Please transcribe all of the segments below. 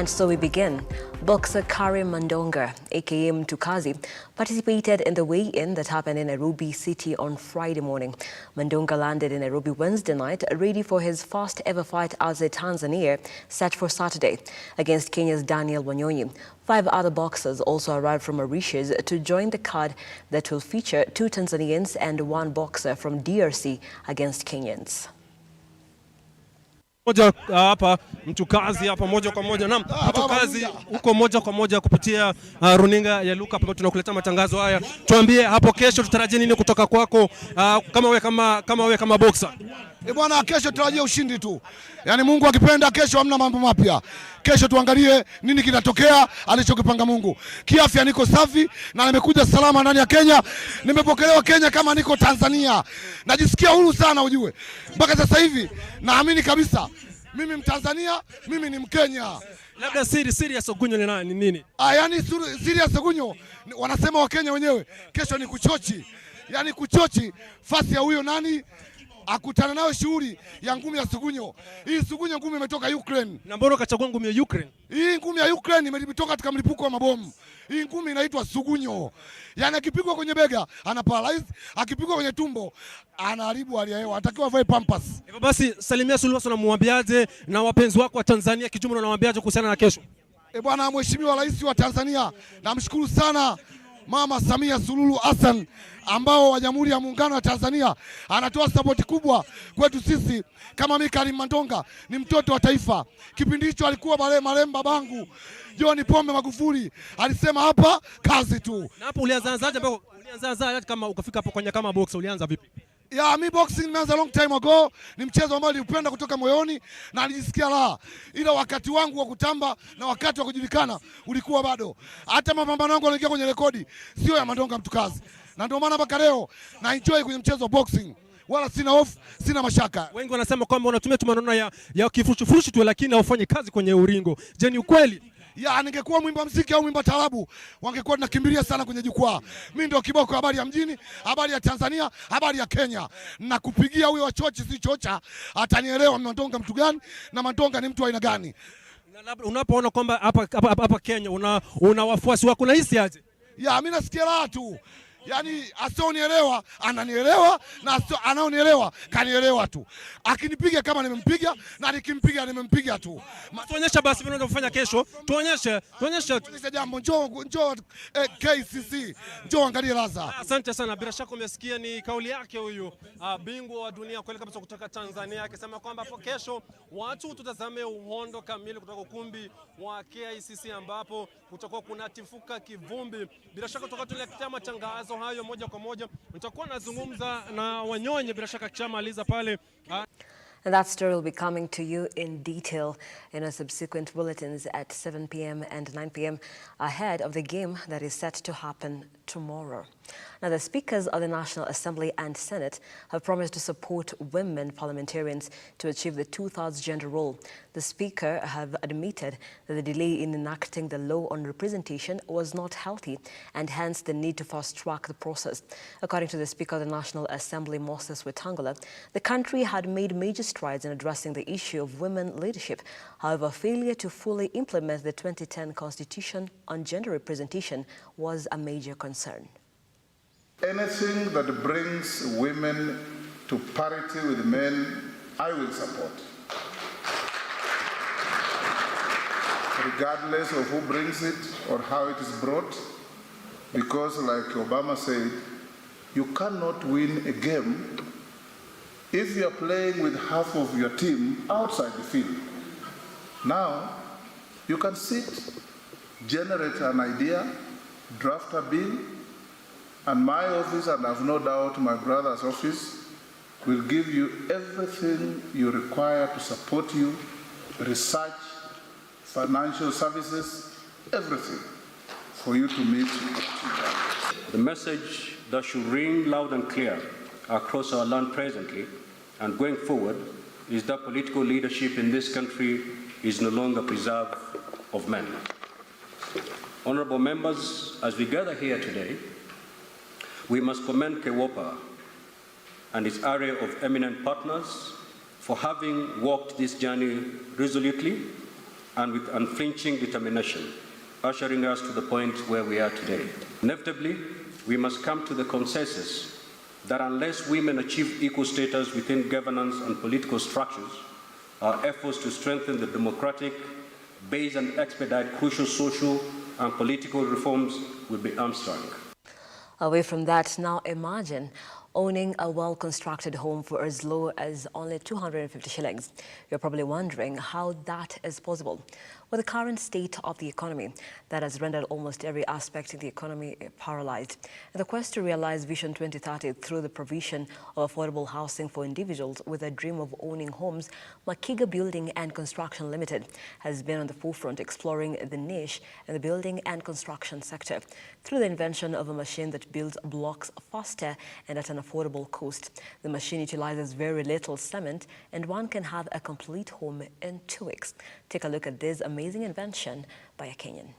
And so we begin. Boxer Karim Mandonga, aka Mtukazi, participated in the weigh-in that happened in Nairobi City on Friday morning. Mandonga landed in Nairobi Wednesday night, ready for his first ever fight outside Tanzania, set for Saturday, against Kenya's Daniel Wanyonyi. 5 other boxers also arrived from Mauritius to join the card that will feature 2 Tanzanians and 1 boxer from DRC against Kenyans. Moja hapa Mtukazi hapa moja kwa moja. Naam, Mtukazi uko moja kwa moja kupitia runinga ya Lookuptv ambapo tunakuletea matangazo haya. Tuambie hapo kesho tutarajie nini kutoka kwako kama wewe kama boxer? Bwana, kesho tutarajie ushindi tu. Yaani Mungu akipenda kesho hamna mambo mapya. Kesho tuangalie nini kinatokea alichokipanga Mungu. Kiafya niko safi na nimekuja salama ndani ya Kenya. Nimepokelewa Kenya kama niko Tanzania. Najisikia huru sana ujue. Mpaka sasa hivi naamini kabisa mimi Mtanzania, mimi ni Mkenya. Labda siri ya Sogunyo ni nini? Yaani siri ya Sogunyo wanasema Wakenya wenyewe kesho ni kuchochi. Yaani kuchochi fasi ya huyo nani? Akutana nayo shughuli ya ngumi ya Sogunyo. Hii Sogunyo ngumi imetoka Ukraine. Na mbona kachagua ngumi ya Ukraine? Hii ngumi ya Ukraine imetoka katika mlipuko wa mabomu. Hii ngumi inaitwa Sogunyo. Yaani akipigwa kwenye bega ana paralyze, akipigwa kwenye tumbo anaharibu hali ya hewa. Atakiwa avae pampers. Hivyo basi Salimia Suluhu Hassan unamwambiaje na wapenzi wako wa Tanzania kijumla unamwambiaje kuhusiana na kesho? Bwana Mheshimiwa Rais wa Tanzania, namshukuru sana Mama Samia Suluhu Hassan ambao wa Jamhuri ya Muungano wa Tanzania anatoa sapoti kubwa kwetu sisi. Kama mimi Karim Mandonga ni mtoto wa taifa. Kipindi hicho alikuwa marehemu babangu John Pombe Magufuli alisema hapa kazi tu. Na hapo ulianza kama ukafika hapo kwenye kama boxer ulianza vipi? Ya mi boxing nimeanza long time ago, ni mchezo ambao nilipenda kutoka moyoni na nilijisikia raha. Ila wakati wangu wa kutamba na wakati wa kujulikana ulikuwa bado. Hata mapambano yangu yanaingia kwenye rekodi sio ya Mandonga Mtukazi. Na ndio maana mpaka leo na enjoy kwenye mchezo wa boxing. Wala sina hofu, sina mashaka. Wengi wanasema kwamba unatumia tu maneno ya kifurushi tu lakini haufanyi kazi kwenye uringo. Je, ni ukweli? Ya ningekuwa mwimba muziki au mwimba taarabu wangekuwa tunakimbilia sana kwenye jukwaa. Mimi ndio kiboko, habari ya mjini, habari ya Tanzania, habari ya Kenya. Na kupigia huyo wachochi si chocha atanielewa Mandonga mtu gani na Mandonga ni mtu aina gani. Unapoona kwamba hapa Kenya una wafuasi wako unahisi aje? Ya mimi nasikia raha tu. Yaani asionielewa ananielewa na anaonielewa kanielewa tu. Akinipiga kama nimempiga na nikimpiga nimempiga tu. Tuonyesha basi vile unavyofanya kesho. Tuonyeshe jambo. Njoo KCC. Njoo angalie laza. Asante sana. Bila shaka umesikia ni kauli yake huyu bingwa wa dunia kweli kabisa kutoka Tanzania akisema kwamba hapo kesho watu tutazame uhondo kamili kutoka ukumbi wa KCC ambapo kutakuwa kunatifuka kivumbi. Bila shaka tutakuwa tunaletea matangazo hayo moja kwa moja. Nitakuwa nazungumza na Wanyonyi bila shaka kishamaliza pale. And that story will be coming to you in detail in our subsequent bulletins at 7 p.m. and 9 p.m. ahead of the game that is set to happen tomorrow. Now, the speakers of the National Assembly and Senate have promised to support women parliamentarians to achieve the 2/3 gender role. The speaker have admitted that the delay in enacting the law on representation was not healthy and hence the need to fast-track the process. According to the Speaker of the National Assembly, Moses Wetangula, the country had made major strides in addressing the issue of women leadership. However, failure to fully implement the 2010 Constitution on gender representation was a major concern. Anything that brings women to parity with men, I will support. Regardless of who brings it or how it is brought, because like Obama said, you cannot win a game if you are playing with half of your team outside the field. Now, you can sit, generate an idea, draft a bill, and my office, and I have no doubt my brother's office, will give you everything you require to support you, research, financial services, everything for you to meet. The message that should ring loud and clear across our land presently and going forward is that political leadership in this country is no longer preserved of men. Honorable members, as we gather here today, we must commend KEWOPA and its array of eminent partners for having walked this journey resolutely and with unflinching determination, ushering us to the point where we are today. Inevitably, we must come to the consensus that unless women achieve equal status within governance and political structures, our efforts to strengthen the democratic base and expedite crucial social and political reforms will be hamstrung. Away from that, now imagine owning a well-constructed home for as low as only 250 shillings. You're probably wondering how that is possible. With the current state of the economy that has rendered almost every aspect of the economy paralyzed. And the quest to realize Vision 2030 through the provision of affordable housing for individuals with a dream of owning homes, Makiga Building and Construction Limited has been on the forefront exploring the niche in the building and construction sector through the invention of a machine that builds blocks faster and at an affordable cost. The machine utilizes very little cement and one can have a complete home in 2 weeks. Take a look at this amazing invention by a Kenyan.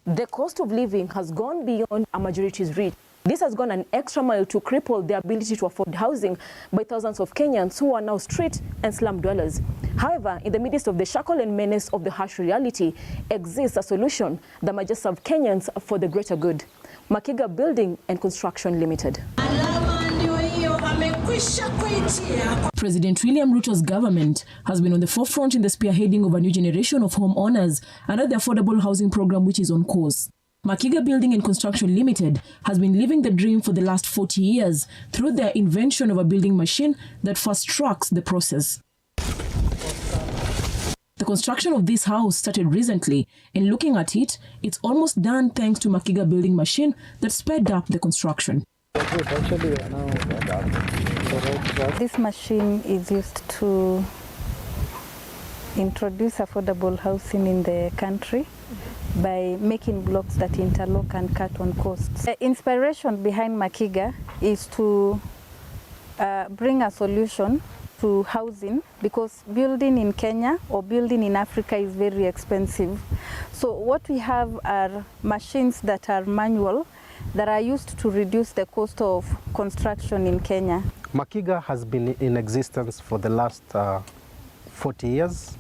The cost of living has gone beyond a majority's reach. This has gone an extra mile to cripple the ability to afford housing by thousands of Kenyans who are now street and slum dwellers. However, in the midst of the shackle and menace of the harsh reality, exists a solution that might just serve Kenyans for the greater good. Makiga Building and Construction Limited. President William Ruto's government has been on the forefront in the spearheading of a new generation of homeowners under the affordable housing program, which is on course. Makiga Building and Construction Limited has been living the dream for the last 40 years through their invention of a building machine that fast-tracks the process. The construction of this house started recently, and looking at it, it's almost done thanks to Makiga Building machine that sped up the construction. This machine is used to introduce affordable housing in the country by making blocks that interlock and cut on costs. The inspiration behind Makiga is to bring a solution to housing, because building in Kenya or building in Africa is very expensive. So what we have are machines that are manual that are used to reduce the cost of construction in Kenya. Makiga has been in existence for the last 40 years,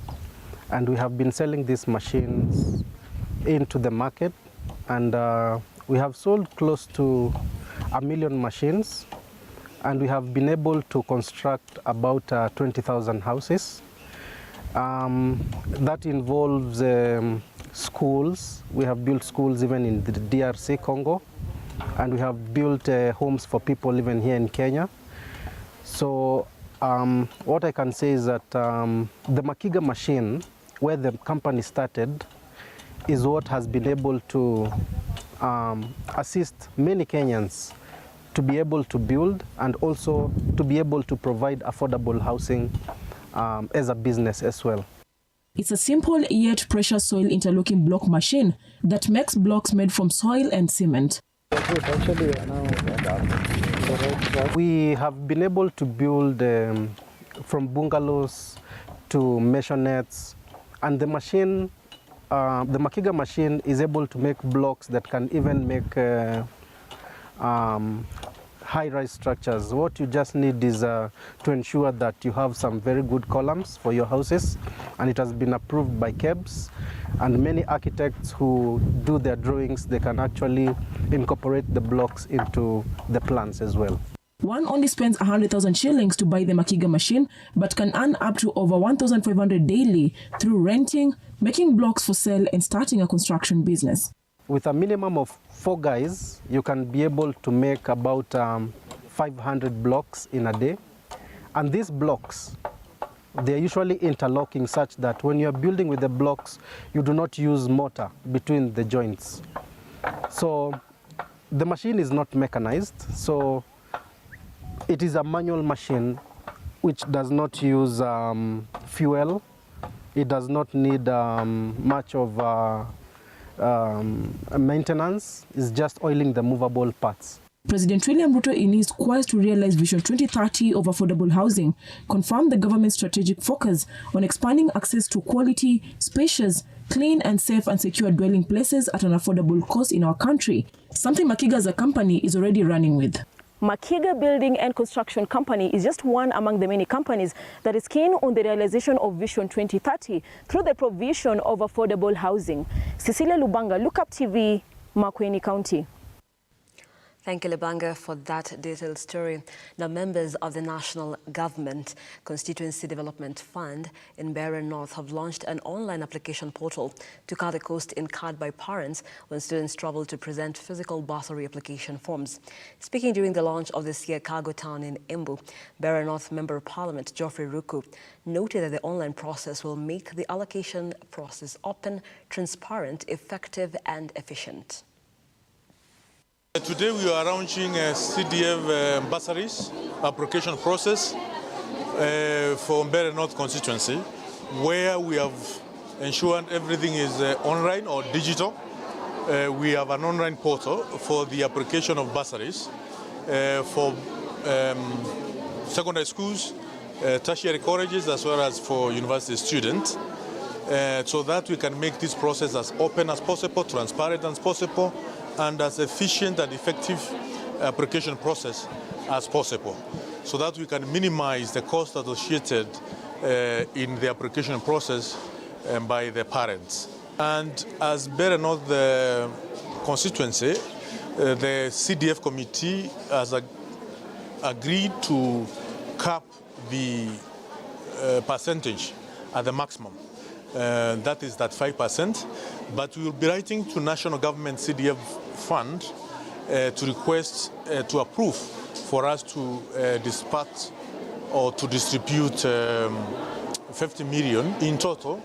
and we have been selling these machines into the market, and we have sold close to 1 million machines, and we have been able to construct about 20,000 houses. That involves schools. We have built schools even in the DRC Congo, and we have built homes for people even here in Kenya. So what I can say is that the Makiga machine, where the company started, is what has been able to assist many Kenyans to be able to build and also to be able to provide affordable housing as a business as well. It's a simple yet precious soil interlocking block machine that makes blocks made from soil and cement. We have been able to build from bungalows to maisonets, and the machine, the Makiga machine, is able to make blocks that can even make high-rise structures. What you just need is to ensure that you have some very good columns for your houses, and it has been approved by KEBS, and many architects who do their drawings, they can actually incorporate the blocks into the plans as well. One only spends 100,000 shillings to buy the Makiga machine, but can earn up to over 1,500 daily through renting, making blocks for sale, and starting a construction business. With a minimum of 4 guys, you can be able to make about 500 blocks in a day. And these blocks, they're usually interlocking such that when you're building with the blocks, you do not use mortar between the joints. So the machine is not mechanized, so it is a manual machine which does not use fuel. It does not need much of maintenance. Is just oiling the movable parts. President William Ruto, in his quest to realize Vision 2030 of affordable housing, confirmed the government's strategic focus on expanding access to quality, spacious, clean and safe and secure dwelling places at an affordable cost in our country, something Makiga as a company is already running with. Makiga Building and Construction Company is just one among the many companies that is keen on the realization of Vision 2030 through the provision of affordable housing. Cecilia Lubanga, Lookuptv, Makueni County. Thank you, Lebanga, for that detailed story. Now, members of the National Government Constituency Development Fund in Mbeere North have launched an online application portal to cut the cost incurred by parents when students travel to present physical bursary application forms. Speaking during the launch of this year cargo town in Embu, Mbeere North Member of Parliament Geoffrey Ruku noted that the online process will make the allocation process open, transparent, effective and efficient. Today we are launching a CDF bursaries application process for Mbeere North constituency, where we have ensured everything is online or digital. We have an online portal for the application of bursaries for secondary schools, tertiary colleges, as well as for university students, so that we can make this process as open as possible, transparent as possible, and as efficient and effective application process as possible, so that we can minimize the cost associated in the application process by the parents. And as Mbeere North the constituency, the CDF committee has agreed to cap the percentage at the maximum. That is that 5%, but we will be writing to National Government CDF Fund to request to approve for us to dispatch or to distribute 50 million in total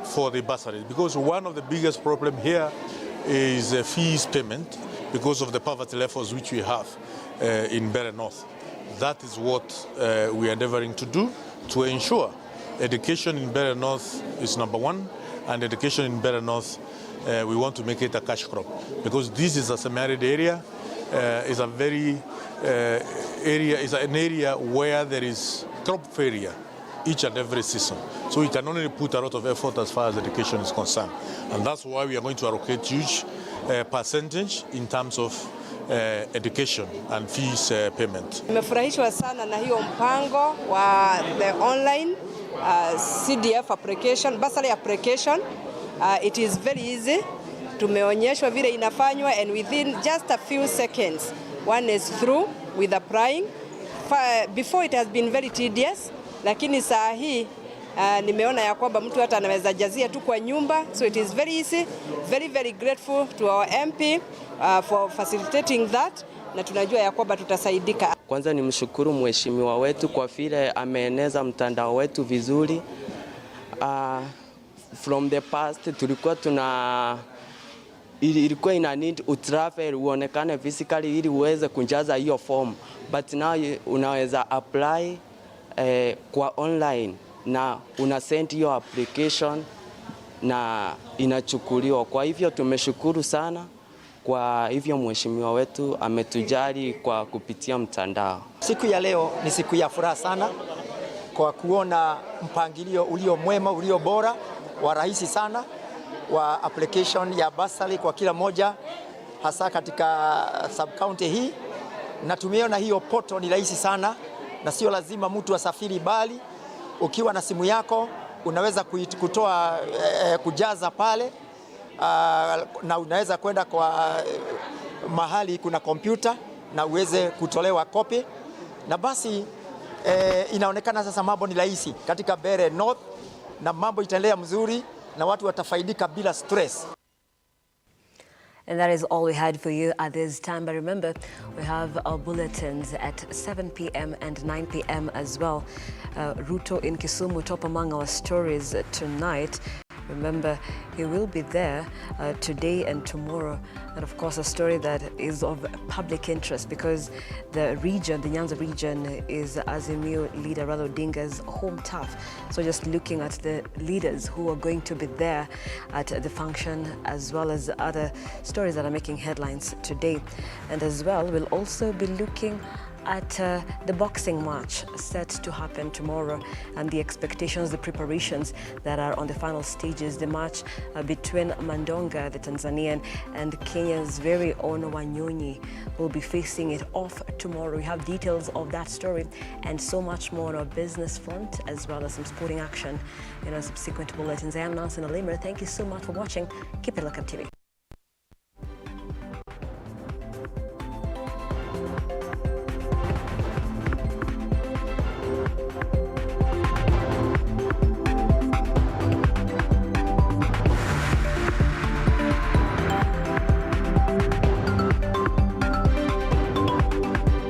for the bursaries, because one of the biggest problem here is fees payment because of the poverty levels which we have in Mbeere North. That is what we are endeavoring to do to ensure education in Mbeere North is number one, and education in Mbeere North, we want to make it a cash crop, because this is a semi-arid area, is a very is an area where there is crop failure each and every season. So we can only put a lot of effort as far as education is concerned, and that's why we are going to allocate huge percentage in terms of education and fees payment. Nimefurahishwa sana na hiyo mpango wa the online CDF application, bursary application. It is very easy. Tumeonyeshwa vile inafanywa, and within just a few seconds one is through with applying. Before it has been very tedious, lakini saa hii nimeona ya kwamba mtu hata anaweza jazia tu kwa nyumba, so it is very easy. Very grateful to our MP for facilitating that, na tunajua ya kwamba tutasaidika. Kwanza ni mshukuru mheshimiwa wetu kwa vile ameeneza mtandao wetu vizuri. From the past tulikuwa ilikuwa ina need utravel uonekane physically ili uweze kujaza hiyo form, but now unaweza apply kwa online na una send your application na inachukuliwa. Kwa hivyo tumeshukuru sana. Kwa hivyo mheshimiwa wetu ametujali kwa kupitia mtandao. Siku ya leo ni siku ya furaha sana kwa kuona mpangilio ulio mwema, ulio bora, wa rahisi sana wa application ya bursary kwa kila moja, hasa katika sub county hii. Na tumeona hiyo portal ni rahisi sana, na sio lazima mtu asafiri, bali ukiwa na simu yako unaweza kutoa kujaza pale, na unaweza kwenda kwa mahali kuna kompyuta na uweze kutolewa kopi, na basi inaonekana sasa mambo ni rahisi katika Mbeere North, na mambo itaendelea mzuri na watu watafaidika bila stress. And that is all we had for you at this time. But remember, we have our bulletins at 7 p.m. and 9 p.m. as well. Ruto in Kisumu, top among our stories tonight. Remember, he will be there today and tomorrow. And of course, a story that is of public interest because the region, the Nyanza region, is Azimio leader Raila Odinga's home turf. So just looking at the leaders who are going to be there at the function, as well as other stories that are making headlines today. And as well, we'll also be looking at the boxing match set to happen tomorrow, and the expectations, the preparations that are on the final stages, the match between Mandonga, the Tanzanian, and Kenya's very own Wanyonyi will be facing it off tomorrow. We have details of that story and so much more on our business front, as well as some sporting action in our subsequent bulletins. I am Nelima. Thank you so much for watching. Keep it Lookuptv.